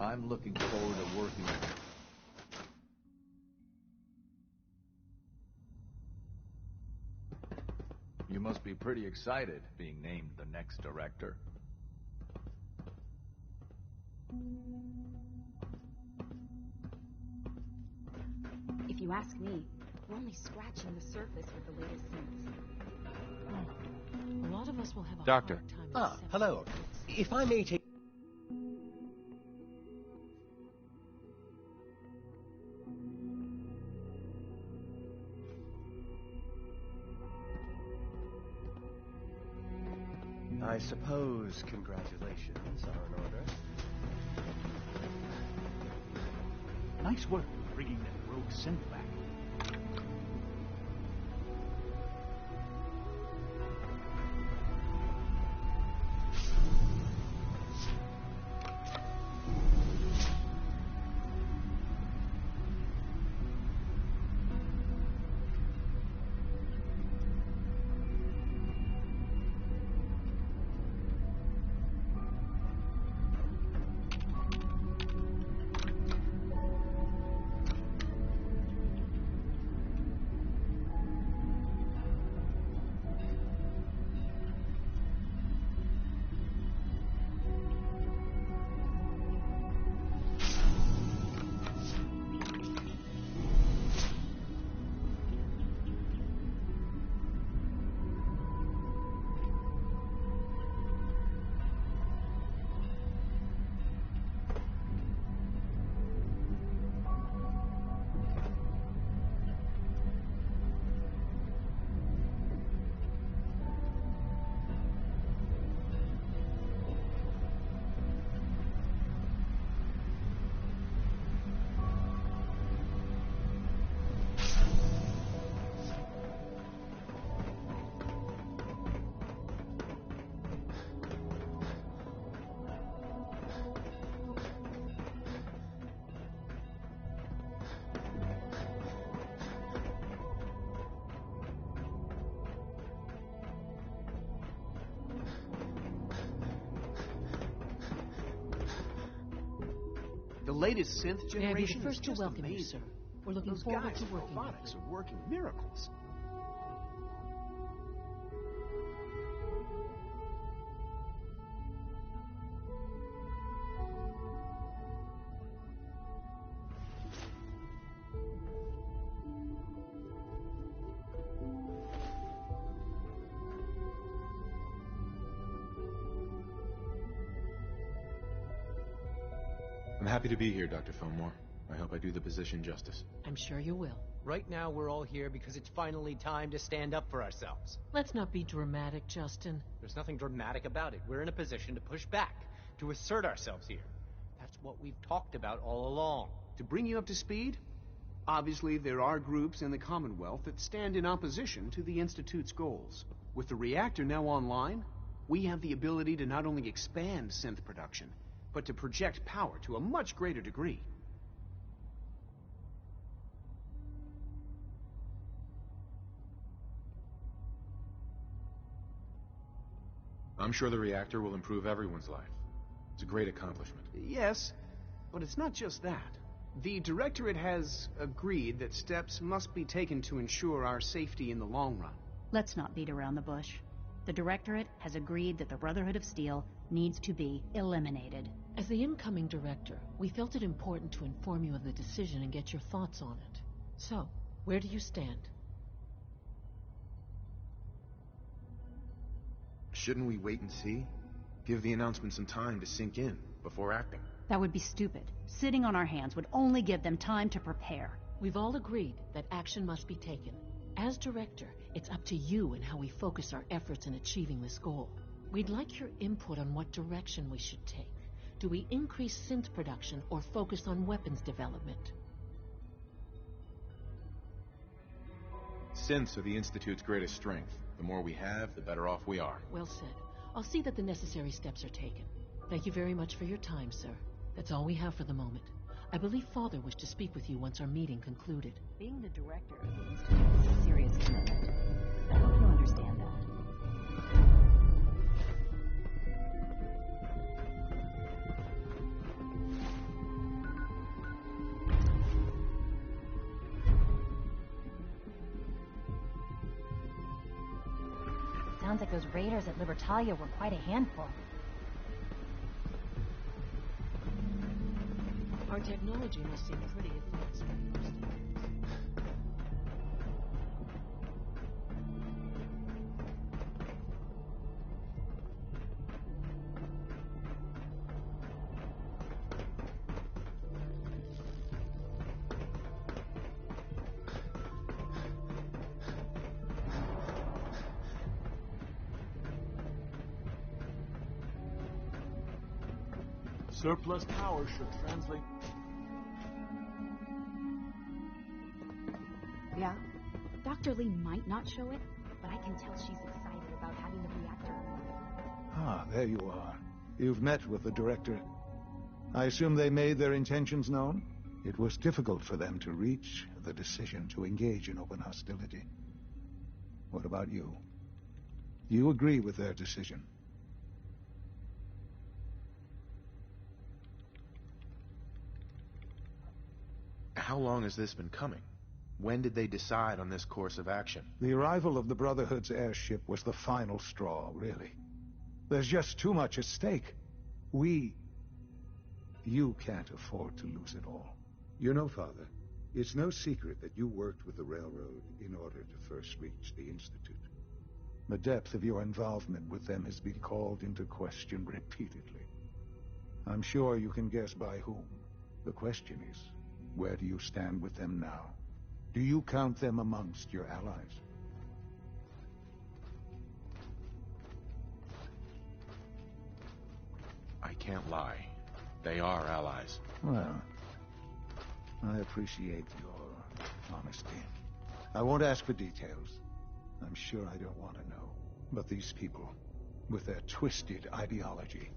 I'm looking forward to working with you. You must be pretty excited being named the next director. If you ask me, we're only scratching the surface with the latest synths. A lot of us will have a Doctor. hard time accepting Hello. this. If I may take... I suppose congratulations are in order. Nice work bringing that rogue synth back. The latest synth May I be the generation is first to just welcome you, amazing. sir. We're looking Those forward guys to in working with robotics you. are working miracles. I'm happy to be here, Dr. Fillmore. I hope I do the position justice. I'm sure you will. Right now, we're all here because it's finally time to stand up for ourselves. Let's not be dramatic, Justin. There's nothing dramatic about it. We're in a position to push back, to assert ourselves here. That's what we've talked about all along. To bring you up to speed, obviously there are groups in the Commonwealth that stand in opposition to the Institute's goals. With the reactor now online, we have the ability to not only expand synth production, but to project power to a much greater degree. I'm sure the reactor will improve everyone's life. It's a great accomplishment. Yes, but it's not just that. The Directorate has agreed that steps must be taken to ensure our safety in the long run. Let's not beat around the bush. The Directorate has agreed that the Brotherhood of Steel needs to be eliminated. As the incoming director, we felt it important to inform you of the decision and get your thoughts on it. So, where do you stand? Shouldn't we wait and see? Give the announcement some time to sink in before acting. That would be stupid. Sitting on our hands would only give them time to prepare. We've all agreed that action must be taken. As director, it's up to you and how we focus our efforts in achieving this goal. We'd like your input on what direction we should take. Do we increase synth production or focus on weapons development? Synths are the Institute's greatest strength. The more we have, the better off we are. Well said. I'll see that the necessary steps are taken. Thank you very much for your time, sir. That's all we have for the moment. I believe Father wished to speak with you once our meeting concluded. Being the director of the Institute is a serious commitment. I hope you understand that. sounds like those raiders at Libertalia were quite a handful. Our technology must seem pretty advanced by most standards. Surplus power should translate. Yeah? Dr. Lee might not show it, but I can tell she's excited about having the reactor. Ah, there you are. You've met with the directorate. I assume they made their intentions known? It was difficult for them to reach the decision to engage in open hostility. What about you? You agree with their decision? How long has this been coming? When did they decide on this course of action? The arrival of the Brotherhood's airship was the final straw, really. There's just too much at stake. You can't afford to lose it all. You know, Father, it's no secret that you worked with the Railroad in order to first reach the Institute. The depth of your involvement with them has been called into question repeatedly. I'm sure you can guess by whom. The question is, where do you stand with them now? Do you count them amongst your allies? I can't lie. They are allies. Well, I appreciate your honesty. I won't ask for details. I'm sure I don't want to know. But these people, with their twisted ideology,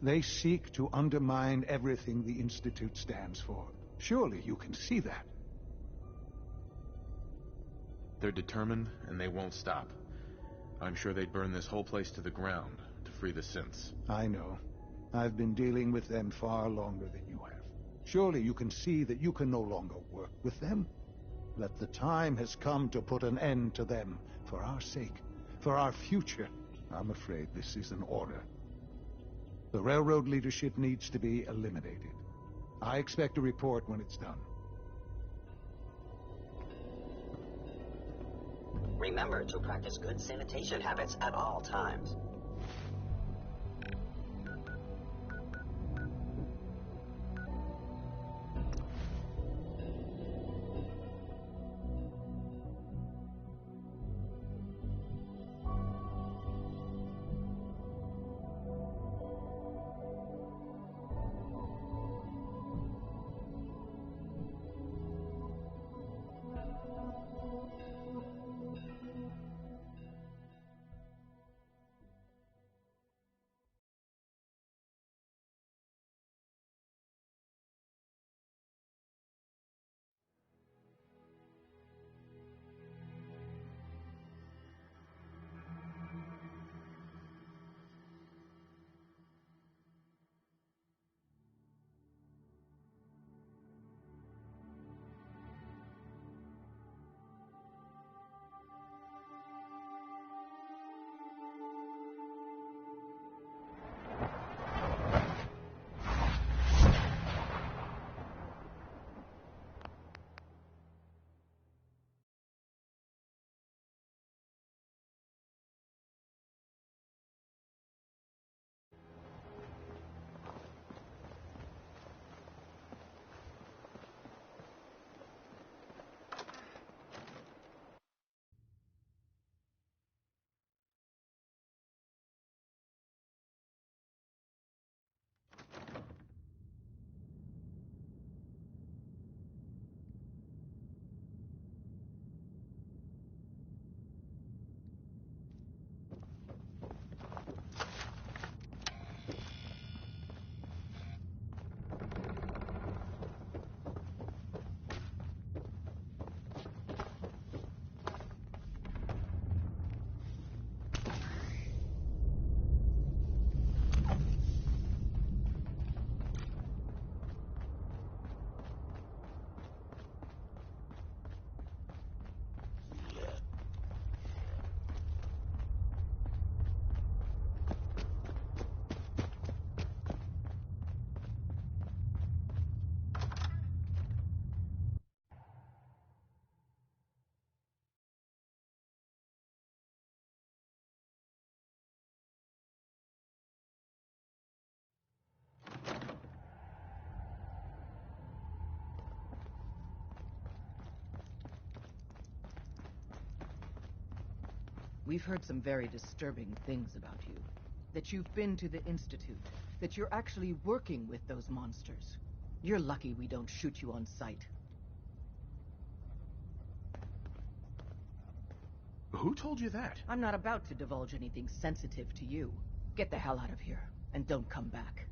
they seek to undermine everything the Institute stands for. Surely you can see that. They're determined, and they won't stop. I'm sure they'd burn this whole place to the ground to free the synths. I know. I've been dealing with them far longer than you have. Surely you can see that you can no longer work with them. That the time has come to put an end to them, for our sake, for our future. I'm afraid this is an order. The Railroad leadership needs to be eliminated. I expect a report when it's done. Remember to practice good sanitation habits at all times. We've heard some very disturbing things about you. That you've been to the Institute. That you're actually working with those monsters. You're lucky we don't shoot you on sight. Who told you that? I'm not about to divulge anything sensitive to you. Get the hell out of here, and don't come back.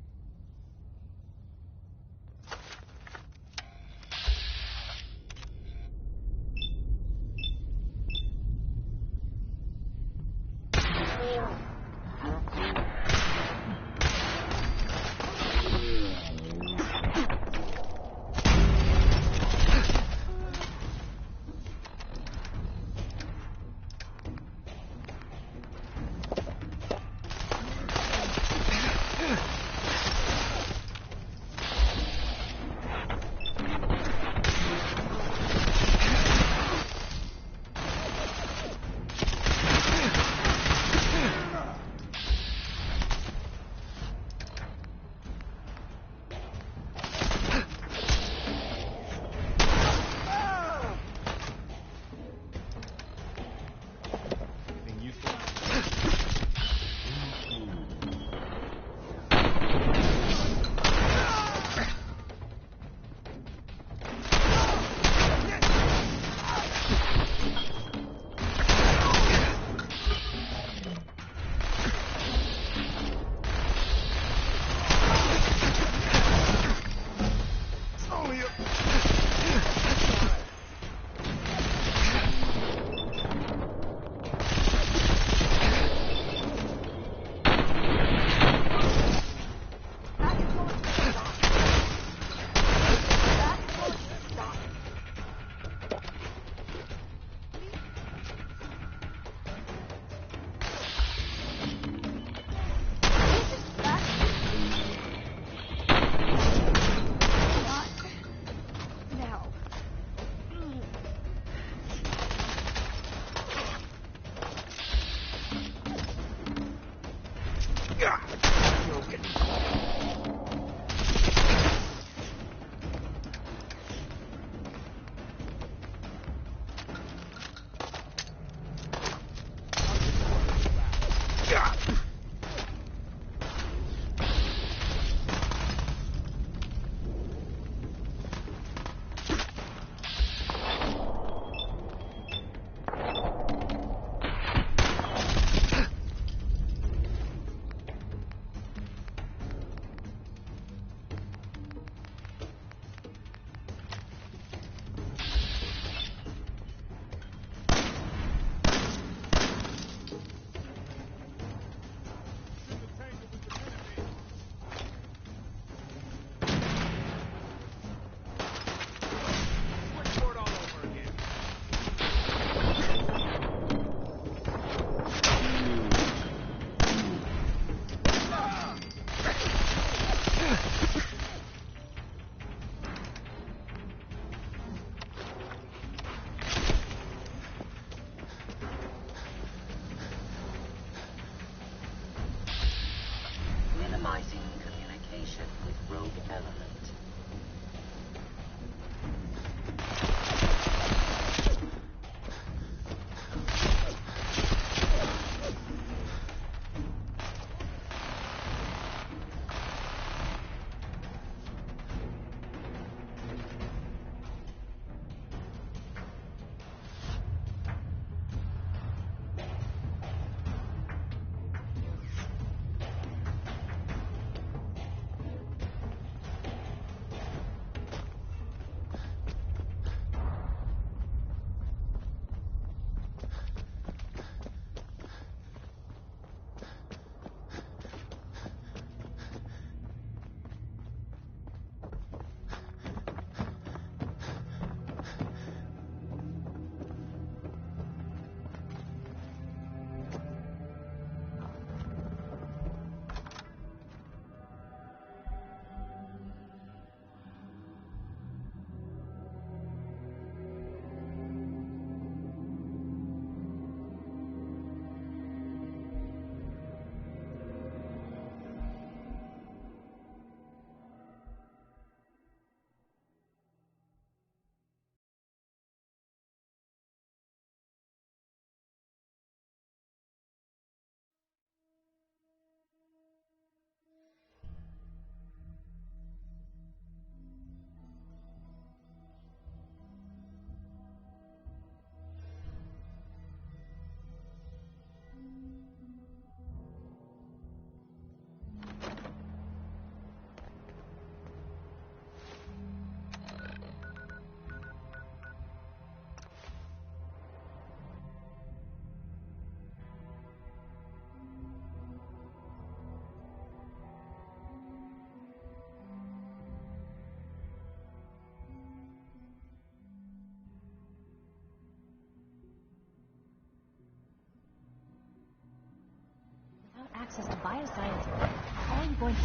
access to bioscience. How are you going to...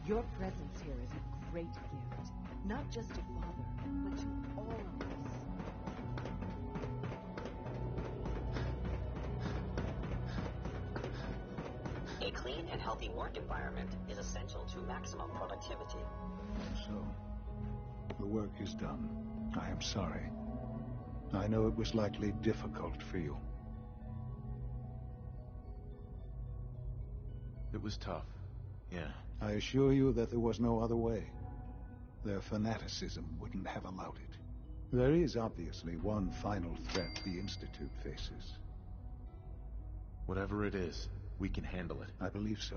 Your presence here is a great gift. Not just to Father, but to all of us. A clean and healthy work environment is essential to maximum productivity. So, the work is done. I am sorry. I know it was likely difficult for you. It was tough, yeah. I assure you that there was no other way. Their fanaticism wouldn't have allowed it. There is obviously one final threat the Institute faces. Whatever it is, we can handle it. I believe so.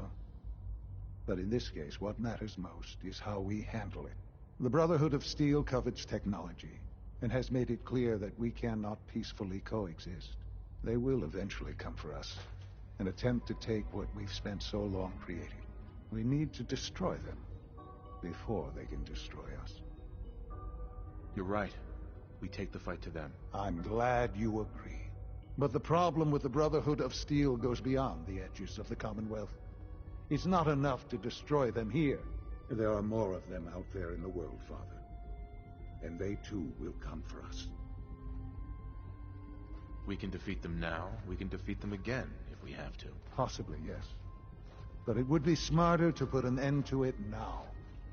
But in this case, what matters most is how we handle it. The Brotherhood of Steel covets technology, and has made it clear that we cannot peacefully coexist. They will eventually come for us, and attempt to take what we've spent so long creating. We need to destroy them before they can destroy us. You're right. We take the fight to them. I'm glad you agree. But the problem with the Brotherhood of Steel goes beyond the edges of the Commonwealth. It's not enough to destroy them here. There are more of them out there in the world, Father. And they too will come for us. We can defeat them now, we can defeat them again, if we have to. Possibly, yes. But it would be smarter to put an end to it now.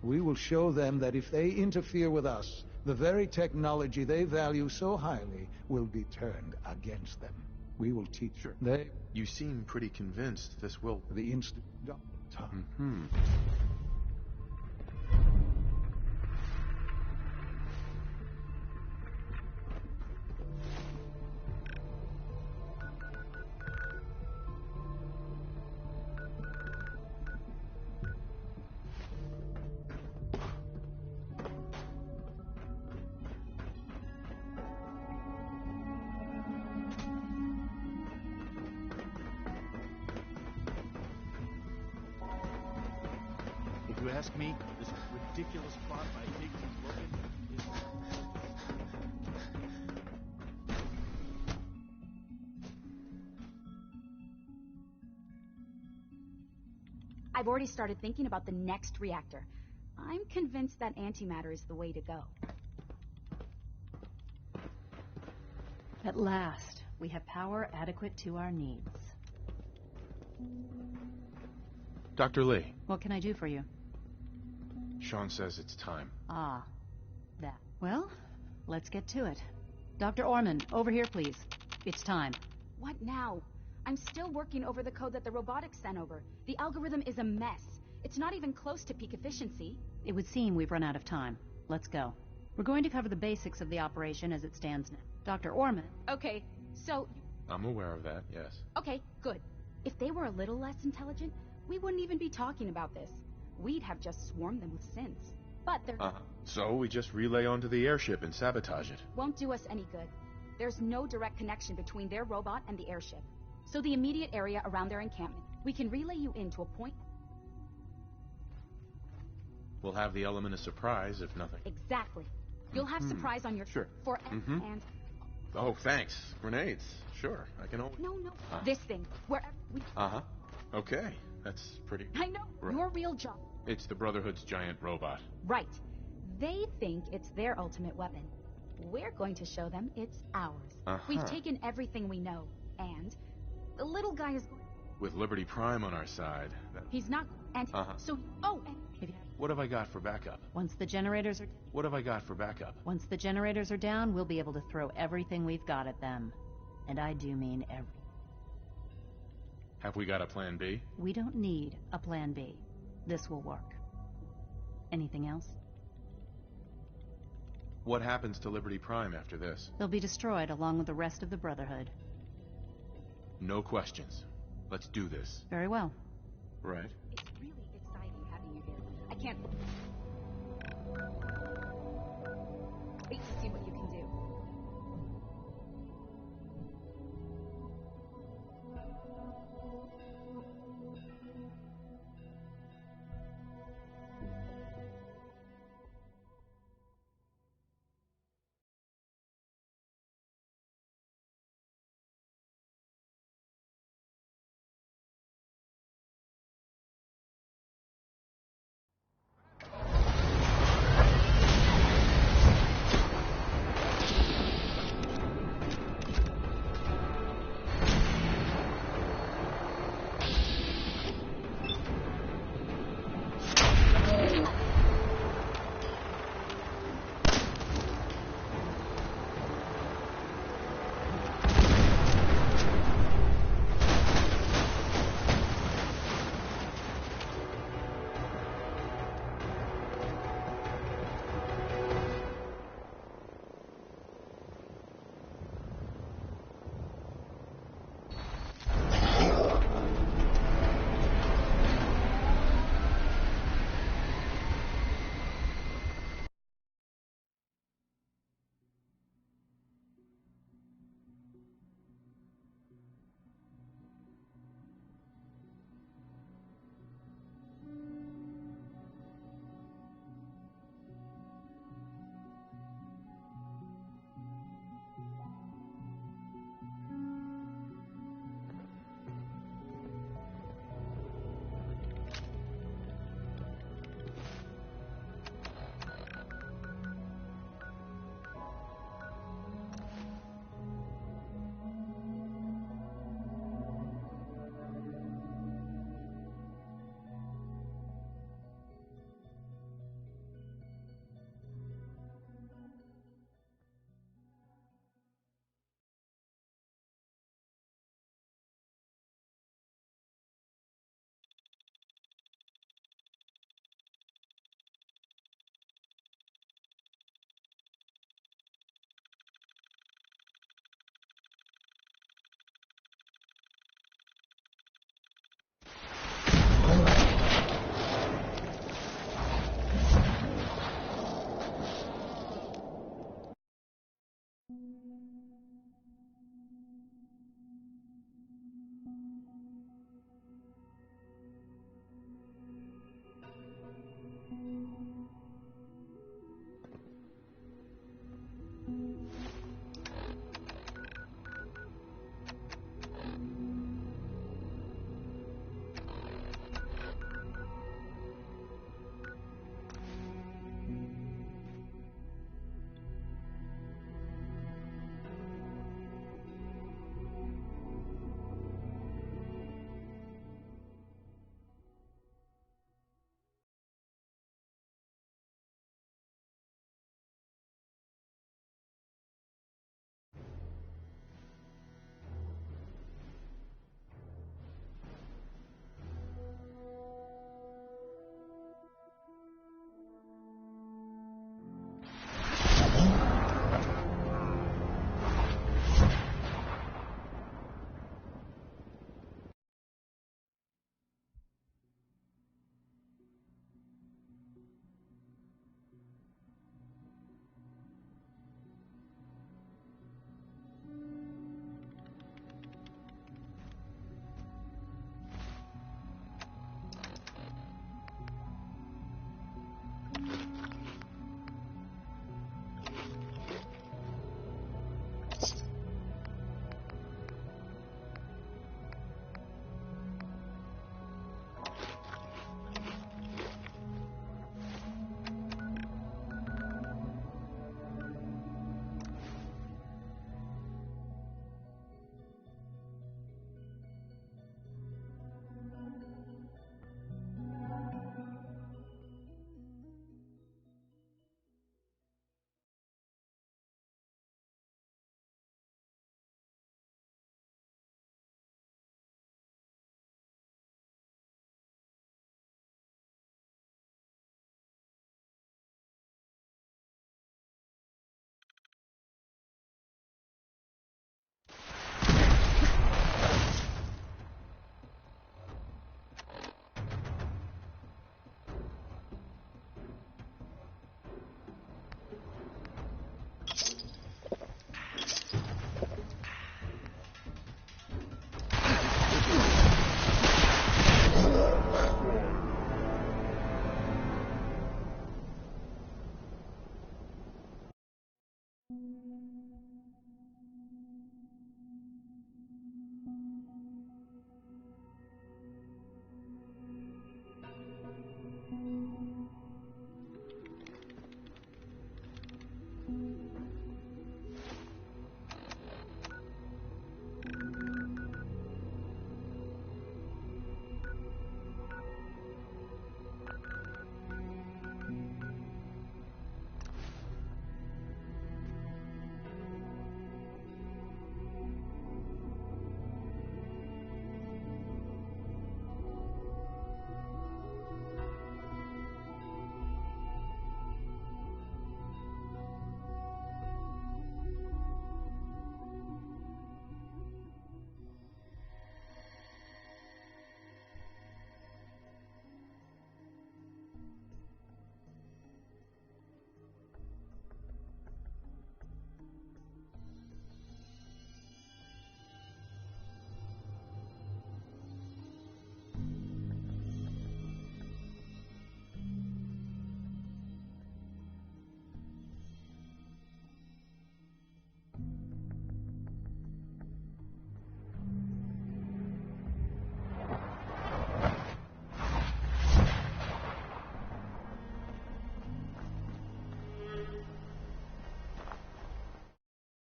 We will show them that if they interfere with us, the very technology they value so highly will be turned against them. We will teach her. They... You seem pretty convinced this will... The instant... Mm-hmm. If you ask me, this ridiculous plot by Higgs Logan is... I've already started thinking about the next reactor. I'm convinced that antimatter is the way to go. At last, we have power adequate to our needs. Dr. Lee. What can I do for you? Sean says it's time. Ah, that. Well, let's get to it. Dr. Orman, over here, please. It's time. What now? I'm still working over the code that the robotics sent over. The algorithm is a mess. It's not even close to peak efficiency. It would seem we've run out of time. Let's go. We're going to cover the basics of the operation as it stands now. Dr. Orman. Okay, so... I'm aware of that, yes. Okay, good. If they were a little less intelligent, we wouldn't even be talking about this. We'd have just swarmed them with sins. But they're... So we just relay onto the airship and sabotage it. Won't do us any good. There's no direct connection between their robot and the airship. So the immediate area around their encampment, we can relay you into a point... We'll have the element of surprise, if nothing. Exactly. You'll have surprise on your... Sure. For... And... Oh, thanks. Grenades. Sure, I can always... No. This thing. Wherever we... Okay. That's pretty... I know. Right. Your real job. It's the Brotherhood's giant robot. Right. They think it's their ultimate weapon. We're going to show them it's ours. We've taken everything we know, and the little guy is... With Liberty Prime on our side... He's not... And... So... Oh, and... What have I got for backup? Once the generators are... What have I got for backup? Once the generators are down, we'll be able to throw everything we've got at them. And I do mean every... Have we got a plan B? We don't need a plan B. This will work. Anything else? What happens to Liberty Prime after this? They'll be destroyed along with the rest of the Brotherhood. No questions. Let's do this. Very well. Right. It's really exciting having you here. I can't...